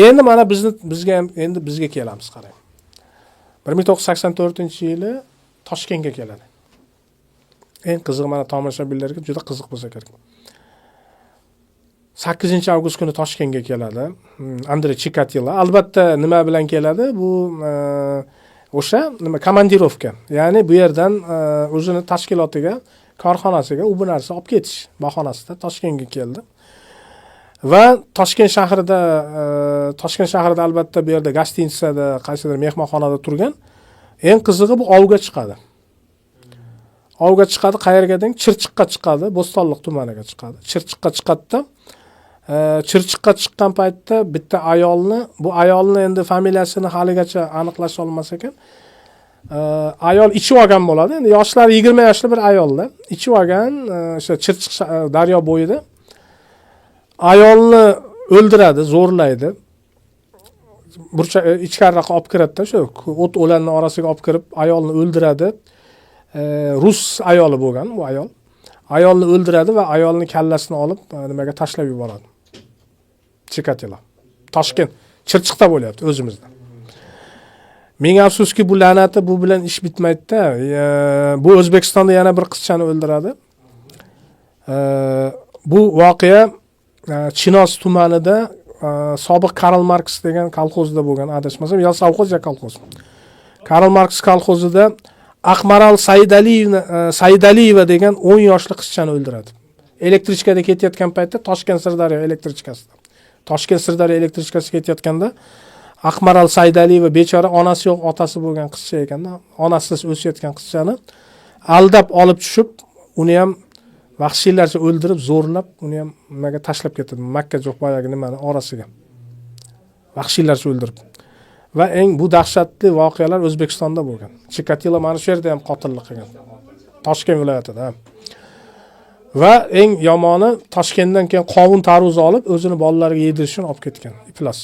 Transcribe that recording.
Endi mana bizga kelamiz qarang. 1984-yili Toshkentga keladi. Eng qiziq mana tomoshabinlarga juda qiziq bo'lsa kerak. 8-avgust kuni Toshkentga keladi. Andrey Chikatilo. Albatta nima bilan keladi? Bu o'sha komandirovka. Ya'ni bu yerdan o'zini tashkilotiga, korxonasiga u bu narsa olib ketish bahonasida Toshkentga keldi. Va Toshkent shahrida albatta bu yerda gostinitsada, qaysidir mehmonxonada turgan. Eng qizig'i bu ovga chiqadi. Ovga chiqadi, qayerga deng? Chirchiqqa chiqadi, Bo'stonliq tumaniga chiqadi. Chirchiqqa chiqadi-da, Chirchiqqa chiqqan paytda bitta bu ayolni endi familiyasini haligacha aniqlash olmas ekan. Ayol ichib olgan bo'ladi. Endi yoshlari 20 yoshli bir ayolda. Ichib olgan, o'sha Chirchiq daryo bo'yida. Ayolni o'ldiradi, zo'rlaydi. Ichkariroqqa olib kiradi-da, shu o't o'lanning orasiga olib kirib, ayolni o'ldiradi. Rus ayoli bo'lgan bu ayol. Ayolni o'ldiradi va ayolni kallasini olib nimaga tashlab yuboradi. Chikatilo. Toshkent, Chirchiqda bo'lyapti o'zimizda. Ming afsuski bu la'nati bu bilan ish bitmaydi-da. Bu O'zbekistonda yana bir qizchani o'ldiradi. Bu voqea Chinoz tumanida sobiq Karl Marx degan kolxozda bo'lgan, adashmasam, yo sovxoz yo kolxoz. Karl Marx kolxozida Aqmaral Saidaliyeva degan 10 yoshli qizchani o'ldiradi. Elektrichkada ketayotgan paytda Toshkent Sirdaryo elektrichkasida. Toshkent Sirdaryo elektrichkasi ketayotganda Aqmaral Saidaliyeva bechora onasi yo'q, otasi bo'lgan qizcha ekanda, onasiz o'sayotgan qizchani aldab olib tushib, uni ham vahshiylarcha o'ldirib, zo'rlab, uni ham nimaga tashlab ketadi. Makka jo'q boyagi nimani orasiga. Vahshiylarcha o'ldirib. Va eng bu dahshatli voqealar O'zbekistonda bo'lgan. Chikatilo mana shu yerda ham qotillik qilgan. Toshkent viloyatida. Va eng yomoni Toshkentdan keyin qovun tarvuz olib, o'zini bolalariga yedirishni olib ketgan. Iflos.